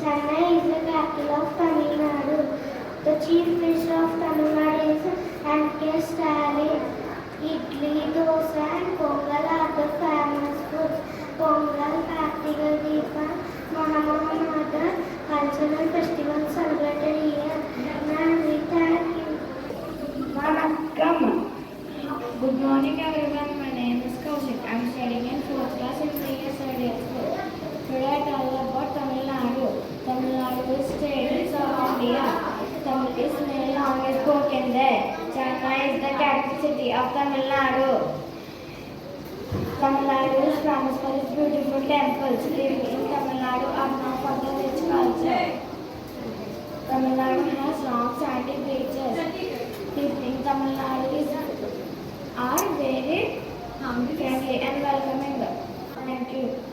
Chennai is the capital of Tamil Nadu. The chief dish of Tamil Nadu is Anke Stalin. Idli, dosa and pongal are the famous foods. Pongal, Kartiga Deepam, Mahamaham are the cultural festivals celebrated here. And we thank you. Vanakkam. Good morning everyone, my name is Kaushik. I am studying in 4th class in Senior Study School. Today I tell about Tamil Nadu. Tamil Nadu is state in South India. Tamil is main language spoken there. Chennai is the capital city of Tamil Nadu. Tamil Nadu is famous for its beautiful temples. Living in Tamil Nadu are known for the rich culture. Tamil Nadu has long sandy beaches. People in Tamil Nadu are very friendly and welcoming. Thank you.